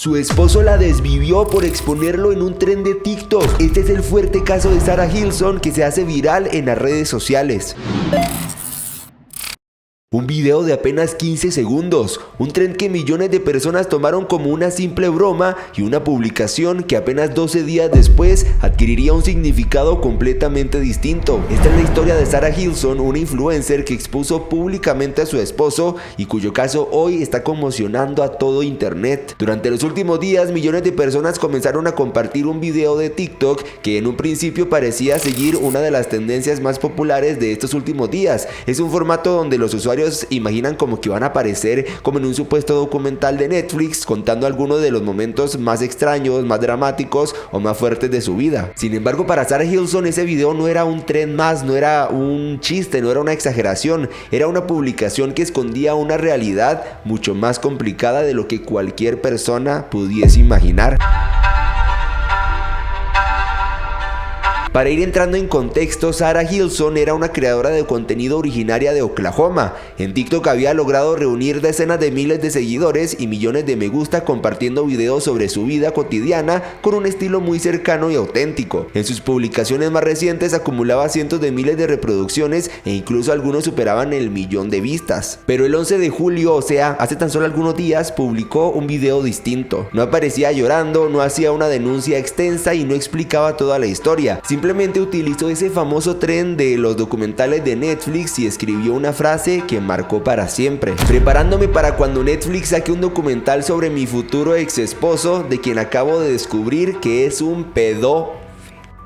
Su esposo la desvivió por exponerlo en un tren de TikTok. Este es el fuerte caso de Sarah Hilson que se hace viral en las redes sociales. Un video de apenas 15 segundos, un tren que millones de personas tomaron como una simple broma y una publicación que apenas 12 días después adquiriría un significado completamente distinto. Esta es la historia de Sarah Hilson, una influencer que expuso públicamente a su esposo y cuyo caso hoy está conmocionando a todo internet. Durante los últimos días, millones de personas comenzaron a compartir un video de TikTok que en un principio parecía seguir una de las tendencias más populares de estos últimos días. Es un formato donde los usuarios imaginan como que van a aparecer como en un supuesto documental de Netflix contando algunos de los momentos más extraños, más dramáticos o más fuertes de su vida. Sin embargo, para Sarah Hilson ese video no era un tren más, no era un chiste, no era una exageración, era una publicación que escondía una realidad mucho más complicada de lo que cualquier persona pudiese imaginar. Para ir entrando en contexto, Sarah Hilson era una creadora de contenido originaria de Oklahoma. En TikTok había logrado reunir decenas de miles de seguidores y millones de me gusta compartiendo videos sobre su vida cotidiana con un estilo muy cercano y auténtico. En sus publicaciones más recientes acumulaba cientos de miles de reproducciones e incluso algunos superaban el 1.000.000 de vistas. Pero el 11 de julio, o sea, hace tan solo algunos días, publicó un video distinto. No aparecía llorando, no hacía una denuncia extensa y no explicaba toda la historia. Simplemente utilizó ese famoso tren de los documentales de Netflix y escribió una frase que marcó para siempre: preparándome para cuando Netflix saque un documental sobre mi futuro ex esposo, de quien acabo de descubrir que es un pedo.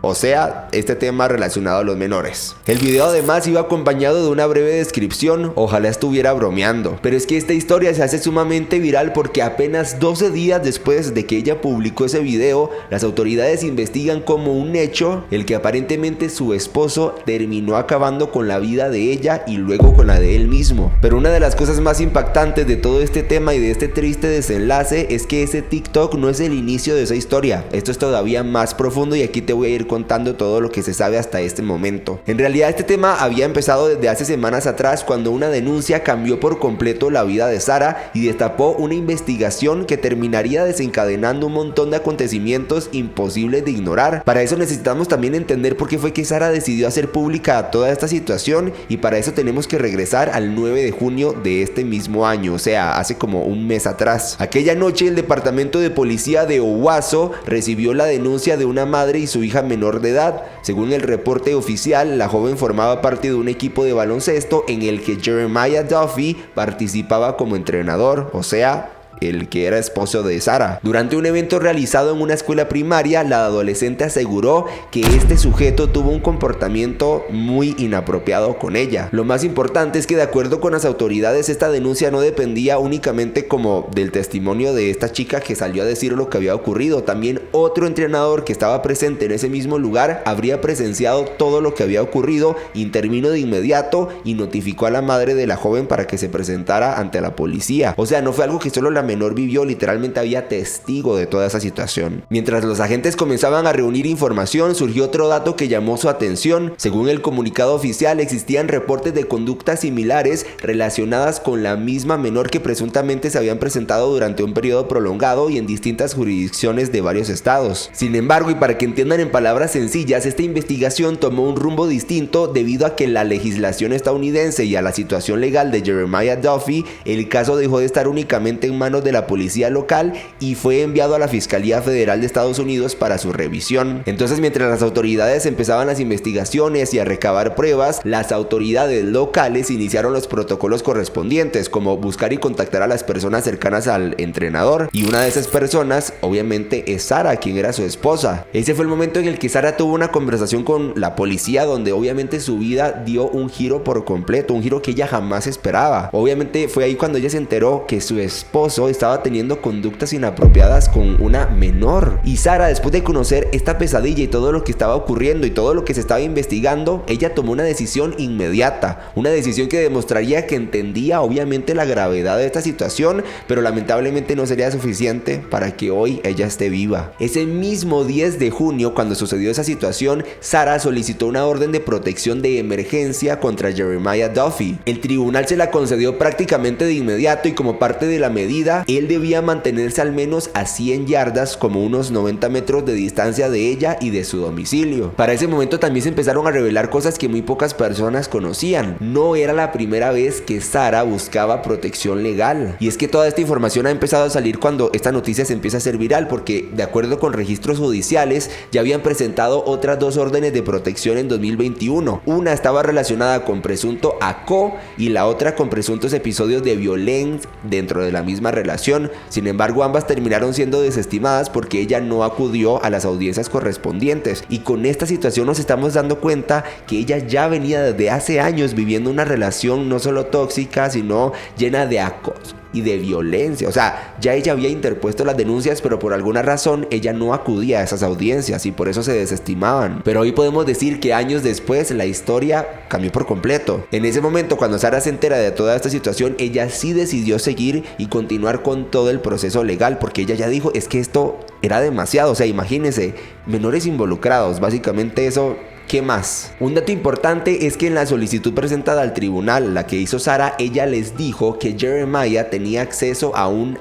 O sea, este tema relacionado a los menores. El video además iba acompañado de una breve descripción, ojalá estuviera bromeando. Pero es que esta historia se hace sumamente viral porque apenas 12 días después de que ella publicó ese video, las autoridades investigan como un hecho el que aparentemente su esposo terminó acabando con la vida de ella y luego con la de él mismo. Pero una de las cosas más impactantes de todo este tema y de este triste desenlace es que ese TikTok no es el inicio de esa historia. Esto es todavía más profundo y aquí te voy a ir contando todo lo que se sabe hasta este momento. En realidad este tema había empezado desde hace semanas atrás, cuando una denuncia cambió por completo la vida de Sarah y destapó una investigación que terminaría desencadenando un montón de acontecimientos imposibles de ignorar. Para eso necesitamos también entender por qué fue que Sarah decidió hacer pública toda esta situación, y para eso tenemos que regresar al 9 de junio de este mismo año, o sea, hace como un mes atrás. Aquella noche el departamento de policía de Owasso recibió la denuncia de una madre y su hija menor de edad. Según el reporte oficial, la joven formaba parte de un equipo de baloncesto en el que Jeremiah Duffy participaba como entrenador, o sea, el que era esposo de Sarah. Durante un evento realizado en una escuela primaria, la adolescente aseguró que este sujeto tuvo un comportamiento muy inapropiado con ella. Lo más importante es que, de acuerdo con las autoridades, esta denuncia no dependía únicamente como del testimonio de esta chica que salió a decir lo que había ocurrido. También otro entrenador que estaba presente en ese mismo lugar habría presenciado todo lo que había ocurrido, intervino de inmediato y notificó a la madre de la joven para que se presentara ante la policía. O sea, no fue algo que solo la menor vivió, literalmente había testigo de toda esa situación. Mientras los agentes comenzaban a reunir información, surgió otro dato que llamó su atención. Según el comunicado oficial, existían reportes de conductas similares relacionadas con la misma menor que presuntamente se habían presentado durante un periodo prolongado y en distintas jurisdicciones de varios estados. Sin embargo, y para que entiendan en palabras sencillas, esta investigación tomó un rumbo distinto debido a que en la legislación estadounidense y a la situación legal de Jeremiah Duffy, el caso dejó de estar únicamente en manos de la policía local y fue enviado a la Fiscalía Federal de Estados Unidos para su revisión. Entonces, mientras las autoridades empezaban las investigaciones y a recabar pruebas, las autoridades locales iniciaron los protocolos correspondientes, como buscar y contactar a las personas cercanas al entrenador, y una de esas personas obviamente es Sarah, quien era su esposa. Ese fue el momento en el que Sarah tuvo una conversación con la policía, donde obviamente su vida dio un giro por completo, un giro que ella jamás esperaba. Obviamente fue ahí cuando ella se enteró que su esposo estaba teniendo conductas inapropiadas con una menor. Y Sarah, después de conocer esta pesadilla y todo lo que estaba ocurriendo y todo lo que se estaba investigando, ella tomó una decisión inmediata, una decisión que demostraría que entendía obviamente la gravedad de esta situación, pero lamentablemente no sería suficiente para que hoy ella esté viva. Ese mismo 10 de junio, cuando sucedió esa situación, Sarah solicitó una orden de protección de emergencia contra Jeremiah Duffy. El tribunal se la concedió prácticamente de inmediato y como parte de la medida Sara, él debía mantenerse al menos a 100 yardas, como unos 90 metros de distancia de ella y de su domicilio. Para ese momento también se empezaron a revelar cosas que muy pocas personas conocían. No era la primera vez que Sara buscaba protección legal. Y es que toda esta información ha empezado a salir cuando esta noticia se empieza a hacer viral, porque de acuerdo con registros judiciales ya habían presentado otras 2 órdenes de protección en 2021. Una estaba relacionada con presunto acoso y la otra con presuntos episodios de violencia dentro de la misma relación. Sin embargo, ambas terminaron siendo desestimadas porque ella no acudió a las audiencias correspondientes. Y con esta situación nos estamos dando cuenta que ella ya venía desde hace años viviendo una relación no solo tóxica, sino llena de acoso y de violencia. O sea, ya ella había interpuesto las denuncias, pero por alguna razón ella no acudía a esas audiencias y por eso se desestimaban. Pero hoy podemos decir que años después la historia cambió por completo. En ese momento, cuando Sara se entera de toda esta situación, ella sí decidió seguir y continuar con todo el proceso legal, porque ella ya dijo, es que esto era demasiado. O sea, imagínense, menores involucrados, básicamente eso. ¿Qué más? Un dato importante es que en la solicitud presentada al tribunal, la que hizo Sara, ella les dijo que Jeremiah tenía acceso a un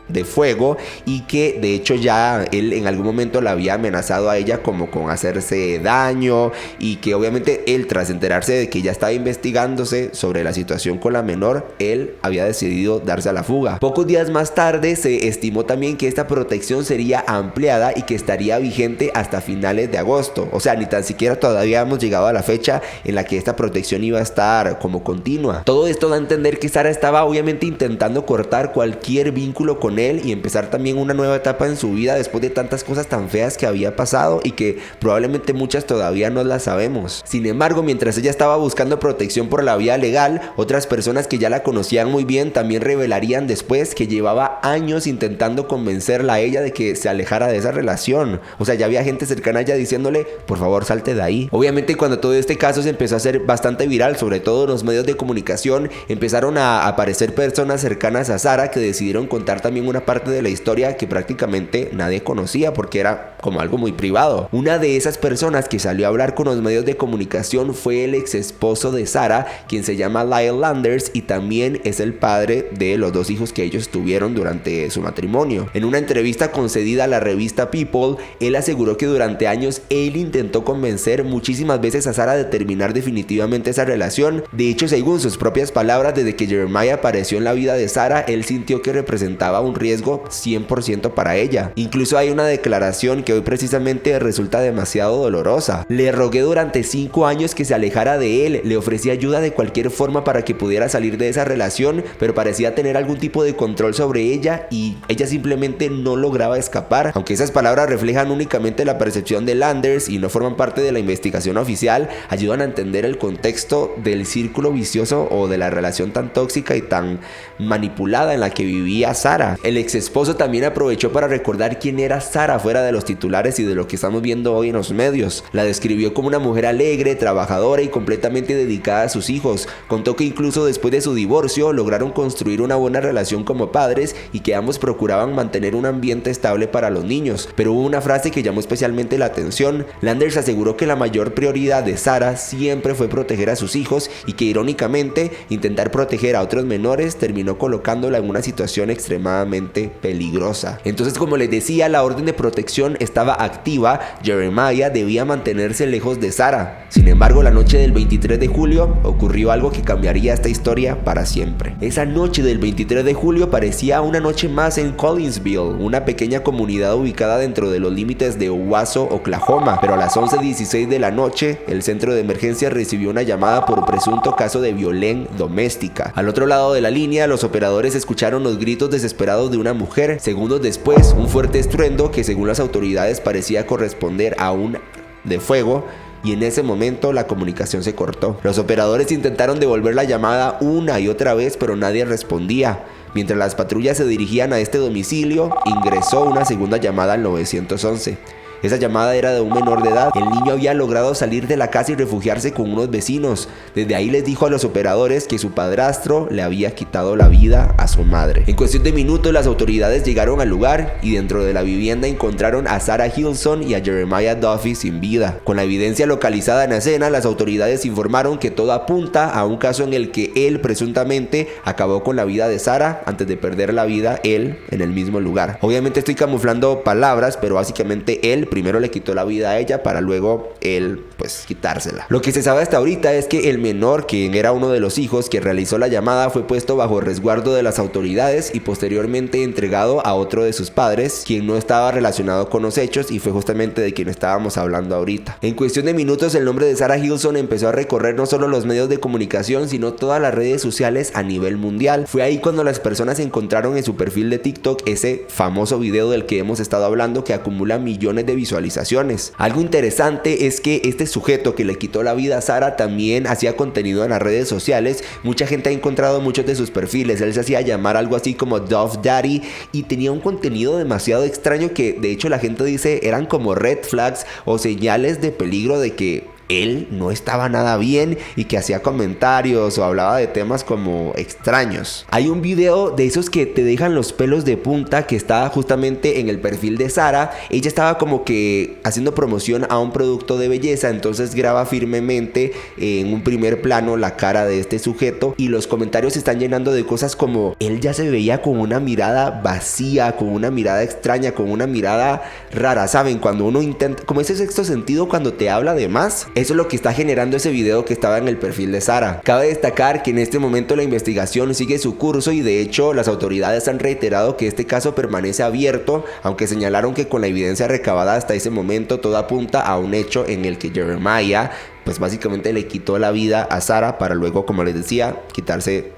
de fuego y que de hecho ya él en algún momento la había amenazado a ella como con hacerse daño, y que obviamente él, tras enterarse de que ella estaba investigándose sobre la situación con la menor, él había decidido darse a la fuga. Pocos días más tarde se estimó también que esta protección sería ampliada y que estaría vigente hasta finales de agosto. O sea, ni tan siquiera todavía hemos llegado a la fecha en la que esta protección iba a estar como continua. Todo esto da a entender que Sara estaba obviamente intentando cortar cualquier vínculo con él y empezar también una nueva etapa en su vida después de tantas cosas tan feas que había pasado y que probablemente muchas todavía no las sabemos. Sin embargo, mientras ella estaba buscando protección por la vía legal, otras personas que ya la conocían muy bien también revelarían después que llevaba años intentando convencerla a ella de que se alejara de esa relación. O sea, ya había gente cercana a ella diciéndole, por favor, salte de ahí. Obviamente, cuando todo este caso se empezó a hacer bastante viral, sobre todo en los medios de comunicación, empezaron a aparecer personas cercanas a Sara que decidieron contar también una parte de la historia que prácticamente nadie conocía porque era como algo muy privado. Una de esas personas que salió a hablar con los medios de comunicación fue el ex esposo de Sara, quien se llama Lyle Landers y también es el padre de los 2 hijos que ellos tuvieron durante su matrimonio. En una entrevista concedida a la revista People, él aseguró que durante años él intentó convencer muchísimas veces a Sara de terminar definitivamente esa relación. De hecho, según sus propias palabras, desde que Jeremiah apareció en la vida de Sara, él sintió que representaba un riesgo 100% para ella. Incluso hay una declaración que hoy precisamente resulta demasiado dolorosa. Le rogué durante 5 años que se alejara de él, le ofrecí ayuda de cualquier forma para que pudiera salir de esa relación, pero parecía tener algún tipo de control sobre ella y ella simplemente no lograba escapar. Aunque esas palabras reflejan únicamente la percepción de Landers y no forman parte de la investigación oficial, ayudan a entender el contexto del círculo vicioso o de la relación tan tóxica y tan manipulada en la que vivía Sara. El ex esposo también aprovechó para recordar quién era Sara fuera de los titulares y de lo que estamos viendo hoy en los medios. La describió como una mujer alegre, trabajadora y completamente dedicada a sus hijos. Contó que incluso después de su divorcio lograron construir una buena relación como padres y que ambos procuraban mantener un ambiente estable para los niños. Pero hubo una frase que llamó especialmente la atención. Landers aseguró que la mayor prioridad de Sara siempre fue proteger a sus hijos y que irónicamente intentar proteger a otros menores terminó colocándola en una situación extremadamente peligrosa. Entonces, como les decía, la orden de protección estaba activa. Jeremiah debía mantenerse lejos de Sara. Sin embargo, la noche del 23 de julio ocurrió algo que cambiaría esta historia para siempre. Esa noche del 23 de julio parecía una noche más en Collinsville, una pequeña comunidad ubicada dentro de los límites de Owasso, Oklahoma. Pero a las 11:16 de la noche, el centro de emergencia recibió una llamada por presunto caso de violencia doméstica. Al otro lado de la línea, los operadores escucharon los gritos desesperados de una mujer. Segundos después, un fuerte estruendo que según las autoridades parecía corresponder a un de fuego, y en ese momento la comunicación se cortó. Los operadores intentaron devolver la llamada una y otra vez, pero nadie respondía. Mientras las patrullas se dirigían a este domicilio, ingresó una segunda llamada al 911. Esa llamada era de un menor de edad. El niño había logrado salir de la casa y refugiarse con unos vecinos. Desde ahí les dijo a los operadores que su padrastro le había quitado la vida a su madre. En cuestión de minutos las autoridades llegaron al lugar y dentro de la vivienda encontraron a Sarah Hilson y a Jeremiah Duffy sin vida. Con la evidencia localizada en la escena, las autoridades informaron que todo apunta a un caso en el que él presuntamente acabó con la vida de Sarah antes de perder la vida él en el mismo lugar. Obviamente estoy camuflando palabras, pero básicamente él primero le quitó la vida a ella para luego él pues quitársela. Lo que se sabe hasta ahorita es que el menor, quien era uno de los hijos que realizó la llamada, fue puesto bajo resguardo de las autoridades y posteriormente entregado a otro de sus padres, quien no estaba relacionado con los hechos y fue justamente de quien estábamos hablando ahorita. En cuestión de minutos el nombre de Sarah Hilson empezó a recorrer no solo los medios de comunicación, sino todas las redes sociales a nivel mundial. Fue ahí cuando las personas encontraron en su perfil de TikTok ese famoso video del que hemos estado hablando que acumula millones de visualizaciones. Algo interesante es que este sujeto que le quitó la vida a Sarah también hacía contenido en las redes sociales. Mucha gente ha encontrado muchos de sus perfiles. Él se hacía llamar algo así como Dove Daddy y tenía un contenido demasiado extraño que de hecho la gente dice eran como red flags o señales de peligro de que él no estaba nada bien y que hacía comentarios o hablaba de temas como extraños. Hay un video de esos que te dejan los pelos de punta que estaba justamente en el perfil de Sarah. Ella estaba como que haciendo promoción a un producto de belleza, entonces graba firmemente en un primer plano la cara de este sujeto y los comentarios se están llenando de cosas como él ya se veía con una mirada vacía, con una mirada extraña, con una mirada rara, ¿saben? Cuando uno intenta, como ese sexto sentido cuando te habla de más. Eso es lo que está generando ese video que estaba en el perfil de Sarah. Cabe destacar que en este momento la investigación sigue su curso y de hecho las autoridades han reiterado que este caso permanece abierto, aunque señalaron que con la evidencia recabada hasta ese momento todo apunta a un hecho en el que Jeremiah pues básicamente le quitó la vida a Sarah para luego, como les decía, quitarse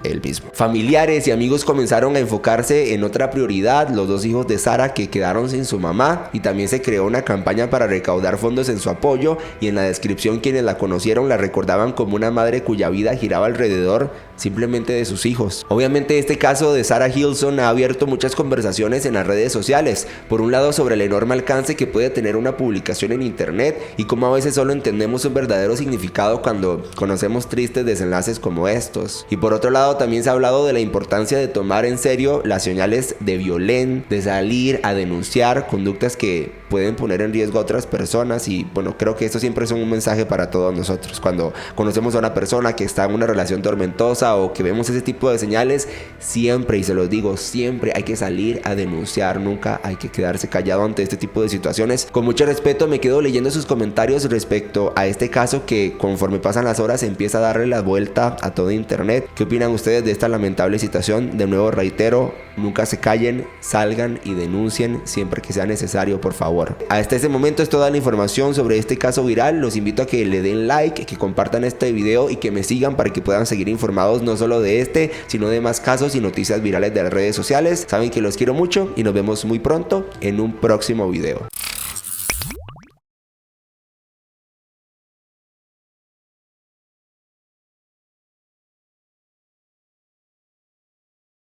él mismo. Familiares y amigos comenzaron a enfocarse en otra prioridad, los dos hijos de Sarah que quedaron sin su mamá, y también se creó una campaña para recaudar fondos en su apoyo, y en la descripción quienes la conocieron la recordaban como una madre cuya vida giraba alrededor simplemente de sus hijos. Obviamente este caso de Sarah Hilson ha abierto muchas conversaciones en las redes sociales, por un lado sobre el enorme alcance que puede tener una publicación en internet y cómo a veces solo entendemos su verdadero significado cuando conocemos tristes desenlaces como estos, y por otro lado también se ha hablado de la importancia de tomar en serio las señales de violencia, de salir a denunciar conductas que pueden poner en riesgo a otras personas. Y bueno, creo que esto siempre es un mensaje para todos nosotros. Cuando conocemos a una persona que está en una relación tormentosa o que vemos ese tipo de señales, siempre, y se los digo, siempre hay que salir a denunciar, nunca hay que quedarse callado ante este tipo de situaciones. Con mucho respeto me quedo leyendo sus comentarios respecto a este caso que conforme pasan las horas empieza a darle la vuelta a todo internet. ¿Qué opinan ustedes de esta lamentable situación? De nuevo reitero, nunca se callen, salgan y denuncien siempre que sea necesario, por favor. Hasta este momento es toda la información sobre este caso viral. Los invito a que le den like, que compartan este video y que me sigan para que puedan seguir informados no solo de este, sino de más casos y noticias virales de las redes sociales. Saben que los quiero mucho y nos vemos muy pronto en un próximo video.